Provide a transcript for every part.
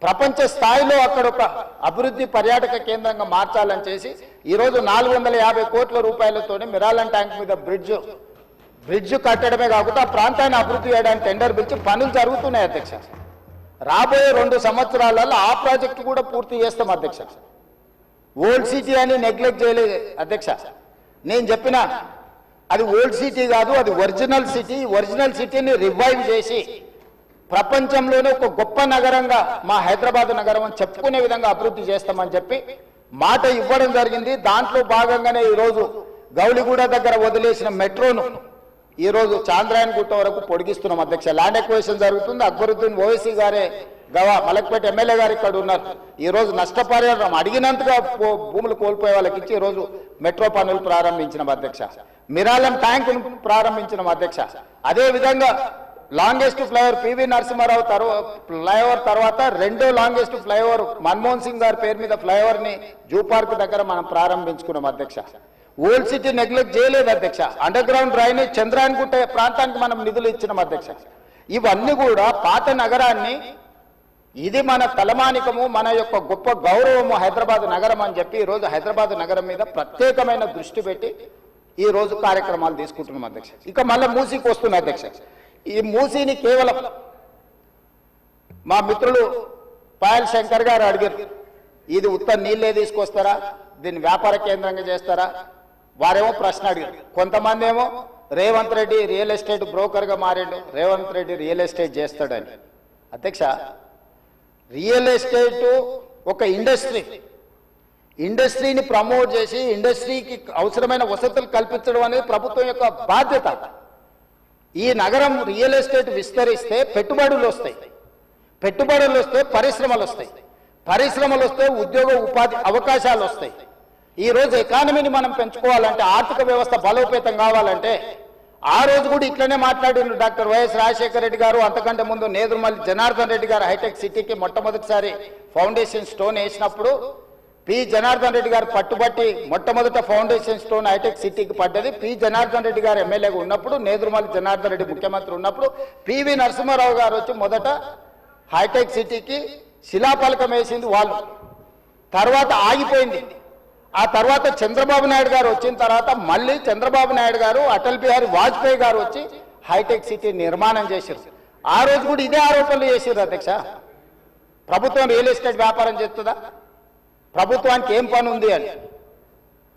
ప్రపంచ స్థాయిలో అక్కడ ఒక అభివృద్ధి పర్యాటక కేంద్రంగా మార్చాలని చేసి ఈరోజు 450 కోట్ల రూపాయలతోనే మిరాలన్ ట్యాంక్ మీద బ్రిడ్జ్ కట్టడమే కాకుండా ఆ ప్రాంతాన్ని అభివృద్ధి చేయడానికి టెండర్ పిలిచి పనులు జరుగుతున్నాయి అధ్యక్ష. రాబోయే 2 సంవత్సరాలలో ఆ ప్రాజెక్టు కూడా పూర్తి చేస్తాం అధ్యక్ష. ఓల్డ్ సిటీ అని నెగ్లెక్ట్ చేయలేదు అధ్యక్ష. నేను చెప్పిన అది ఓల్డ్ సిటీ కాదు, అది ఒరిజినల్ సిటీ. ఒరిజినల్ సిటీని రివైవ్ చేసి ప్రపంచంలోనే ఒక గొప్ప నగరంగా మా హైదరాబాద్ నగరం అని చెప్పుకునే విధంగా అభివృద్ధి చేస్తామని చెప్పి మాట ఇవ్వడం జరిగింది. దాంట్లో భాగంగానే ఈరోజు గౌలిగూడ దగ్గర వదిలేసిన మెట్రోను ఈరోజు చాంద్రాయన్ గుట్ట వరకు పొడిగిస్తున్నాం అధ్యక్ష. ల్యాండ్ ఎక్వేషన్ జరుగుతుంది. అక్బరుద్దీన్ ఓవైసీ గారే మలక్పేట ఎమ్మెల్యే గారు ఇక్కడ ఉన్నారు. ఈరోజు నష్టపరిహారం అడిగినంతగా భూములు కోల్పోయే వాళ్ళకి ఇచ్చి ఈరోజు మెట్రో పనులు ప్రారంభించినాం అధ్యక్ష. మిరాలం ట్యాంక్ ప్రారంభించినాం అధ్యక్ష. అదేవిధంగా longest flyover PV Narasimha Rao flyover తర్వాత 2వ లాంగెస్ట్ ఫ్లైఓవర్ మన్మోహన్ సింగ్ గారి పేరు మీద ఫ్లైఓవర్ ని జూ పార్క్ దగ్గర మనం ప్రారంభించుకున్నాం అధ్యక్ష. ఓల్డ్ సిటీ నెగ్లెక్ట్ చేయలేదు అధ్యక్ష. అండర్ గ్రౌండ్ డ్రైనేజ్ చంద్రాయన్ గుట్ట ప్రాంతానికి మనం నిధులు ఇచ్చినాం అధ్యక్ష. ఇవన్నీ కూడా పాత నగరాన్ని ఇది మన తలమానికము, మన యొక్క గొప్ప గౌరవము హైదరాబాద్ నగరం అని చెప్పి ఈరోజు హైదరాబాద్ నగరం మీద ప్రత్యేకమైన దృష్టి పెట్టి ఈ రోజు కార్యక్రమాలు తీసుకుంటున్నాం అధ్యక్ష. ఇక మళ్ళీ మూసీకి వస్తున్నా అధ్యక్ష. ఈ మూసీని కేవలం మా మిత్రులు పాయల్ శంకర్ గారు అడిగారు, ఇది ఉత్త నీళ్ళే తీసుకొస్తారా, దీన్ని వ్యాపార కేంద్రంగా చేస్తారా? వారేమో ప్రశ్న అడిగారు. కొంతమంది ఏమో రేవంత్ రెడ్డి రియల్ ఎస్టేట్ బ్రోకర్గా మారాడు, రేవంత్ రెడ్డి రియల్ ఎస్టేట్ చేస్తాడని. అధ్యక్ష, రియల్ ఎస్టేట్ ఒక ఇండస్ట్రీని ప్రమోట్ చేసి ఇండస్ట్రీకి అవసరమైన వసతులు కల్పించడం అనేది ప్రభుత్వం యొక్క బాధ్యత. ఈ నగరం రియల్ ఎస్టేట్ విస్తరిస్తే పెట్టుబడులు వస్తాయి, పెట్టుబడులు వస్తే పరిశ్రమలు వస్తాయి, పరిశ్రమలు వస్తే ఉద్యోగ ఉపాధి అవకాశాలు వస్తాయి. ఈ రోజు ఎకానమీని మనం పెంచుకోవాలంటే, ఆర్థిక వ్యవస్థ బలోపేతం కావాలంటే ఆ రోజు కూడా ఇట్లనే మాట్లాడిన డాక్టర్ వైఎస్ రాజశేఖర రెడ్డి గారు, అంతకంటే ముందు నేదురుమల్లి జనార్దన్ రెడ్డి గారు హైటెక్ సిటీకి మొట్టమొదటిసారి ఫౌండేషన్ స్టోన్ వేసినప్పుడు పి జనార్దన్ రెడ్డి గారు పట్టుబట్టి మొట్టమొదట ఫౌండేషన్ స్టోన్ హైటెక్ సిటీకి పడ్డది. పి జనార్దన్ రెడ్డి గారు ఎమ్మెల్యేగా ఉన్నప్పుడు, నేదురుమల్లి జనార్దన్ రెడ్డి ముఖ్యమంత్రి ఉన్నప్పుడు పివి నరసింహారావు గారు వచ్చి మొదట హైటెక్ సిటీకి శిలాఫలకం వేసింది వాళ్ళు. తర్వాత ఆగిపోయింది. ఆ తర్వాత చంద్రబాబు నాయుడు గారు వచ్చిన తర్వాత మళ్ళీ చంద్రబాబు నాయుడు గారు, అటల్ బిహారీ వాజ్పేయి గారు వచ్చి హైటెక్ సిటీ నిర్మాణం చేశారు. ఆ రోజు కూడా ఇదే ఆరోపణలు చేశారు అధ్యక్ష. ప్రభుత్వం రియల్ ఎస్టేట్ వ్యాపారం చేస్తుందా, ప్రభుత్వానికి ఏం పని ఉంది అని.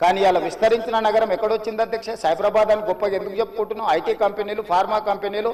కానీ ఇలా విస్తరించిన నగరం ఎక్కడొచ్చింది అధ్యక్ష? సైబరాబాద్ అని గొప్పగా ఎందుకు చెప్పుకుంటున్నాం? ఐటీ కంపెనీలు, ఫార్మా కంపెనీలు,